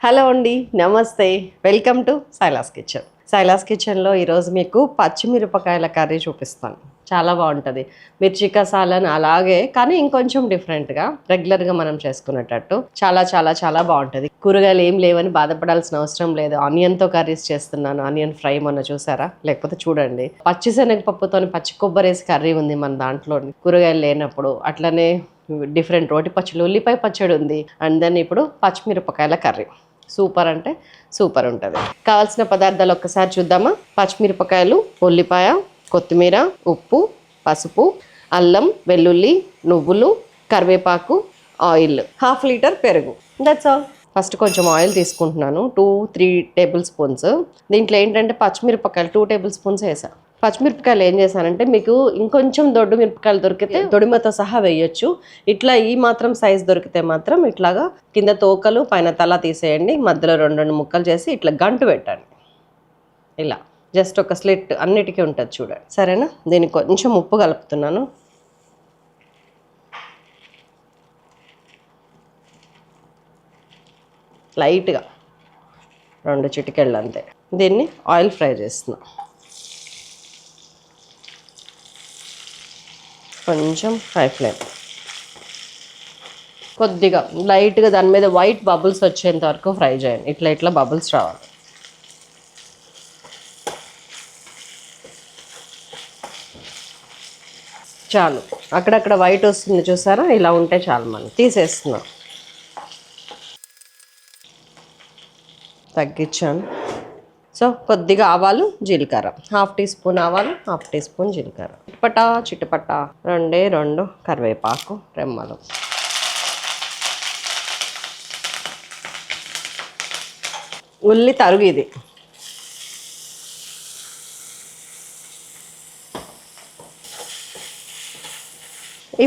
Hello అండి, నమస్తే. Welcome to Silas kitchen. Silas కిచెన్లో ఈరోజు మీకు పచ్చిమిరపకాయల కర్రీ చూపిస్తాను. చాలా బాగుంటుంది. మిర్చి కసాలని అలాగే, కానీ ఇంకొంచెం డిఫరెంట్గా రెగ్యులర్గా మనం చేసుకునేటట్టు చాలా చాలా చాలా బాగుంటుంది. కూరగాయలు ఏం లేవని బాధపడాల్సిన అవసరం లేదు. ఆనియన్తో కర్రీస్ చేస్తున్నాను. ఆనియన్ ఫ్రై మొన్న చూసారా? లేకపోతే చూడండి. పచ్చిశనగపప్పుతో పచ్చి కొబ్బరి వేసి కర్రీ ఉంది మన దాంట్లో, కూరగాయలు లేనప్పుడు. అట్లనే డిఫరెంట్ రోటి పచ్చళ్ళు, ఉల్లిపాయ పచ్చడి ఉంది. అండ్ దెన్ ఇప్పుడు పచ్చిమిరపకాయల కర్రీ. సూపర్ అంటే సూపర్ ఉంటుంది. కావాల్సిన పదార్థాలు ఒక్కసారి చూద్దామా? పచ్చిమిరపకాయలు, ఉల్లిపాయ, కొత్తిమీర, ఉప్పు, పసుపు, అల్లం, వెల్లుల్లి, నువ్వులు, కరివేపాకు, ఆయిల్, 1/2 లీటర్ పెరుగు. That's all. ఫస్ట్ కొంచెం ఆయిల్ తీసుకుంటున్నాను, 2-3 టేబుల్ స్పూన్స్. దీంట్లో ఏంటంటే పచ్చిమిరపకాయలు 2 టేబుల్ స్పూన్స్ వేసాను. పచ్చిమిరపకాయలు ఏం చేశానంటే, మీకు ఇంకొంచెం దొడ్డు మిరపకాయలు దొరికితే తొడిమతో సహా వేయొచ్చు. ఇట్లా ఈ మాత్రం సైజ్ దొరికితే మాత్రం ఇట్లాగా కింద తోకలు పైన తల తీసేయండి. మధ్యలో 2 ముక్కలు చేసి ఇట్లా గంటు పెట్టండి. ఇలా జస్ట్ ఒక స్లిట్ అన్నిటికీ ఉంటుంది చూడండి. సరేనా? దీనికి కొంచెం ఉప్పు కలుపుతున్నాను. లైట్గా 2 చిటికెళ్ళు అంతే. దీన్ని ఆయిల్ ఫ్రై చేస్తున్నాం. కొంచెం హై ఫ్లేమ్, కొద్దిగా లైట్గా దాని మీద వైట్ బబుల్స్ వచ్చేంత వరకు ఫ్రై చేయండి. ఇట్లా ఇట్లా బబుల్స్ రావాలి. చాలు. అక్కడక్కడ వైట్ వస్తుంది చూసారా? ఇలా ఉంటే చాలు. మనం తీసేస్తున్నాం. తగ్గించాను. సో కొద్దిగా ఆవాలు, జీలకర్ర, 1/2 టీ స్పూన్ ఆవాలు, 1/2 టీ స్పూన్ జీలకర్ర, చిటపటా చిటపటా 2 కరివేపాకు రెమ్మలు. ఉల్లి తరుగు ఇది.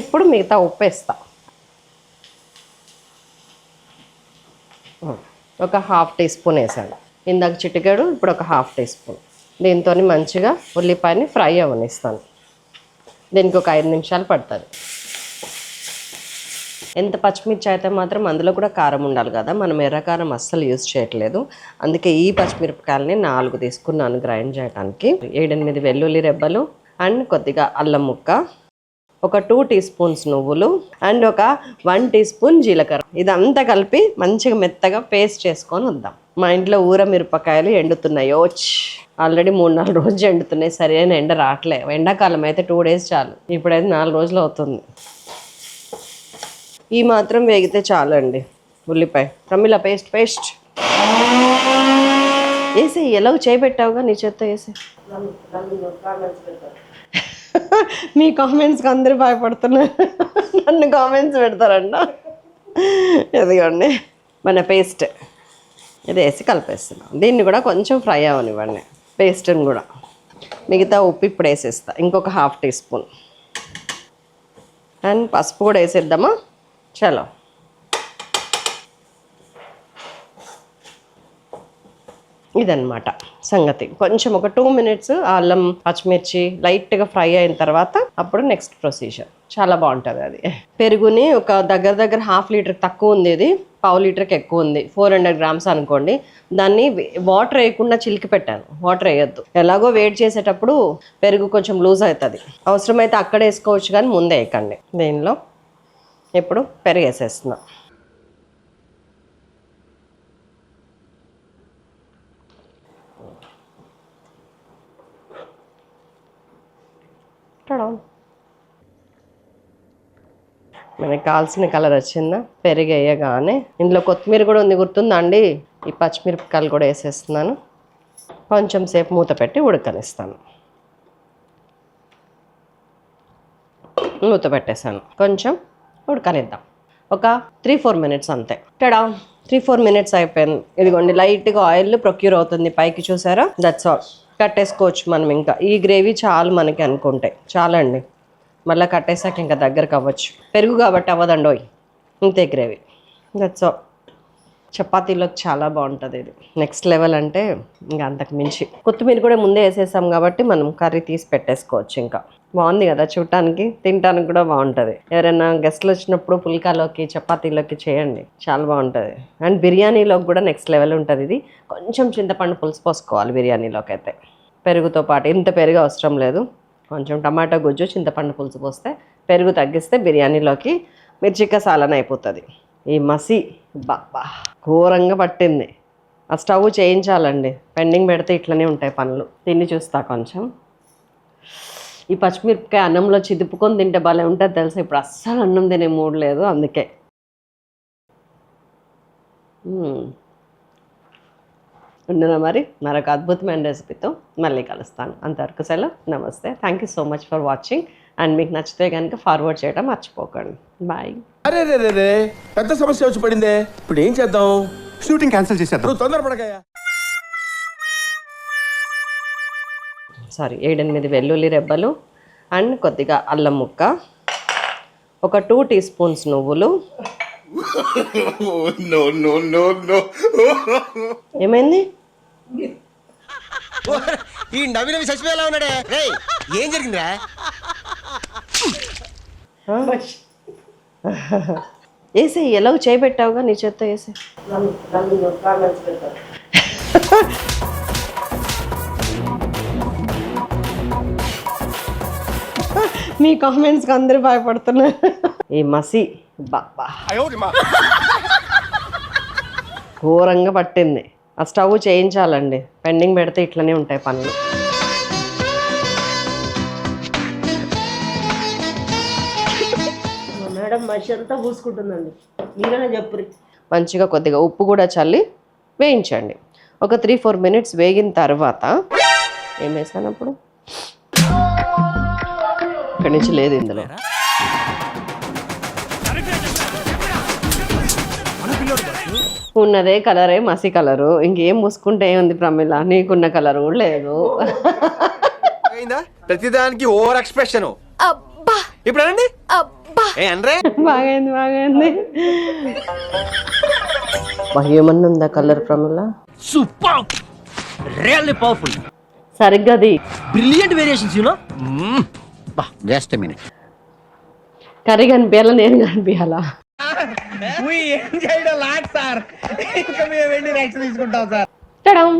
ఇప్పుడు మిగతా ఉప్పు వేస్తా. ఒక 1/2 టీ స్పూన్ వేసాను. ఇందాక చిటికెడు, ఇప్పుడు ఒక 1/2 టీ స్పూన్. దీంతో మంచిగా ఉల్లిపాయని ఫ్రై అవ్వనిస్తాను. దీనికి ఒక 5 నిమిషాలు పడుతుంది. ఎంత పచ్చిమిర్చి అయితే మాత్రం అందులో కూడా కారం ఉండాలి కదా. మనం ఎర్రకారం అస్సలు యూజ్ చేయట్లేదు. అందుకే ఈ పచ్చిమిరపకాయలని 4 తీసుకున్నాను గ్రైండ్ చేయడానికి. 7-8 వెల్లుల్లి రెబ్బలు అండ్ కొద్దిగా అల్లం ముక్క, ఒక 2 టీ స్పూన్స్ నువ్వులు అండ్ ఒక 1 టీ స్పూన్ జీలకర్ర. ఇదంతా కలిపి మంచిగా మెత్తగా పేస్ట్ చేసుకొని వద్దాం. మా ఇంట్లో ఊర మిరపకాయలు ఎండుతున్నాయి. ఆల్రెడీ 3-4 రోజులు ఎండుతున్నాయి. సరైన ఎండ రావట్లే. ఎండాకాలం అయితే 2 డేస్ చాలు. ఇప్పుడైతే 4 రోజులు అవుతుంది. ఈ మాత్రం వేగితే చాలు అండి. ఉల్లిపాయ ప్రమిళ పేస్ట్ వేసి ఎలా చేయబెట్టావుగా, నీ చేత్తో వేసి. మీ కామెంట్స్కి అందరూ భయపడుతున్నారు. నన్ను కామెంట్స్ పెడతారంట. ఇదిగోండి మన పేస్ట్. ఇది వేసి కలిపేస్తున్నాం. దీన్ని కూడా కొంచెం ఫ్రై అవ్వనివ్వండి, పేస్ట్ని కూడా. మిగతా ఉప్పు ఇప్పుడు వేసేస్తా, ఇంకొక 1/2 టీ స్పూన్. అండ్ పసుపు కూడా వేసేద్దామా? చలో. ఇదన్నమాట సంగతి. కొంచెం ఒక 2 మినిట్స్ అల్లం పచ్చిమిర్చి లైట్గా ఫ్రై అయిన తర్వాత అప్పుడు నెక్స్ట్ ప్రొసీజర్. చాలా బాగుంటుంది అది. పెరుగుని ఒక దగ్గర 1/2 లీటర్ తక్కువ ఉంది, ఇది 1/2 లీటర్కి ఎక్కువ ఉంది. 400 గ్రామ్స్ అనుకోండి. దాన్ని వాటర్ వేయకుండా చిలికి పెట్టాను. వాటర్ వేయొద్దు. ఎలాగో వేడి చేసేటప్పుడు పెరుగు కొంచెం లూజ్ అవుతుంది. అవసరమైతే అక్కడ వేసుకోవచ్చు, కానీ ముందే వేయకండి. దీనిలో ఇప్పుడు పెరుగు వేసేస్తున్నాం. మనకి కావాల్సిన కలర్ వచ్చిందా? పెరుగు వేయగానే ఇందులో కొత్తిమీర కూడా ఉంది, గుర్తుందా అండి? ఈ పచ్చిమిరపకాయలు కూడా వేసేస్తున్నాను. కొంచెం సేపు మూత పెట్టి ఉడకనిస్తాను. మూత పెట్టేసాను. కొంచెం ఉడకనిద్దాం. ఒక 3-4 మినిట్స్ అంతే. 3-4 మినిట్స్ అయిపోయింది. ఇదిగోండి, లైట్గా ఆయిల్ ప్రొక్యూర్ అవుతుంది పైకి, చూసారా? That's all. కట్టేసుకోవచ్చు మనం. ఇంకా ఈ గ్రేవీ చాలు మనకి అనుకుంటే. చాలండి. మళ్ళీ కట్టేసాక ఇంకా దగ్గరకు అవ్వచ్చు. పెరుగు కాబట్టి అవ్వదండోయ్. ఇంతే గ్రేవీ. That's all. చపాతీలోకి చాలా బాగుంటుంది ఇది. నెక్స్ట్ లెవెల్ అంటే ఇంకా అంతకు మించి. కొత్తిమీర కూడా ముందే వేసేసాం కాబట్టి మనం కర్రీ తీసి పెట్టేసుకోవచ్చు. ఇంకా బాగుంది కదా చూడటానికి, తినడానికి కూడా బాగుంటుంది. ఎవరైనా గెస్ట్లు వచ్చినప్పుడు పుల్కాలోకి చపాతీలోకి చేయండి, చాలా బాగుంటుంది. అండ్ బిర్యానీలోకి కూడా నెక్స్ట్ లెవెల్ ఉంటుంది ఇది. కొంచెం చింతపండు పులుసు పోసుకోవాలి బిర్యానీలోకి అయితే. పెరుగుతో పాటు ఇంత పెరుగు అవసరం లేదు, కొంచెం టమాటా గుజ్జు చింతపండు పులుసు పోస్తే, పెరుగు తగ్గిస్తే బిర్యానీలోకి మిర్చి కసాలని అయిపోతుంది. ఈ మసి బాబా ఘోరంగా పట్టింది. ఆ స్టవ్ చేయించాలండి, పెండింగ్ పెడితే ఇట్లనే ఉంటాయి పనులు. తిని చూస్తా కొంచెం. ఈ పచ్చిమిరపకాయ అన్నంలో చిదుపుకొని తింటే భలే ఉంటుంది తెలుసా. ఇప్పుడు అస్సలు అన్నం తినే మూడు లేదు, అందుకే. ఉండనా మరి మరొక అద్భుతమైన రెసిపీతో మళ్ళీ కలుస్తాను. అంతవరకు సెలవు, నమస్తే. Thank you so much for watching. And మీకు నచ్చితే కనుక ఫార్వర్డ్ చేయడం మర్చిపోకండి. బాయ్. అరే రే రే రే పెద్ద సమస్య వచ్చి పడిందే, ఇప్పుడు ఏం చేద్దాం? షూటింగ్ క్యాన్సిల్ చేసేద్దాం. నువ్వు తొందరపడకయ్యా. సారీ 7-8 వెల్లుల్లి రెబ్బలు అండ్ కొద్దిగా అల్లం ముక్క, ఒక 2 టీ స్పూన్స్ నువ్వులు. ఏమైంది? ఈ నవీన చచ్చిపోయేలా ఉన్నాడే. ఏం జరిగిందిరా? వేసే ఎలా చేయబెట్టావుగా, నీ చేత్తో వేసే. నీ కామెంట్స్కి అందరూ భయపడుతున్నారు. ఈ మసి బాబా ఘోరంగా పట్టింది. ఆ స్టవ్ చేయించాలండి, పెండింగ్ పెడితే ఇట్లనే ఉంటాయి పనులు. మేడం మనిషి అంతా పూసుకుంటుందండి, మీరైనా చెప్పురి. మంచిగా కొద్దిగా ఉప్పు కూడా చల్లి వేయించండి. ఒక 3-4 మినిట్స్ వేగిన తర్వాత ఏం వేసాను అప్పుడు, ఇక్కడి నుంచి లేదు ఇందులో. ఉన్నదే కలరే మసి కలరు, ఇంకేం మూసుకుంటే ఏముంది ప్రమిళ, నీకున్న కలరు కూడా లేదు. ప్రతిదానికి ఓవర్ ఎక్స్ప్రెషన్. ఇప్పుడు అనండి. బాగైంది బాగైంది. ఏమన్నా ఉందా colour Pramila? Super, really powerful, సరిగ్గా అది brilliant variations you know. Just a minute. Curry కనిపించాలా, నేను కనిపించాలా? ఏం చేయడం లాట్ సార్, ఇంకా మేము వెళ్ళి నెక్స్ట్ తీసుకుంటాం సార్. టడం.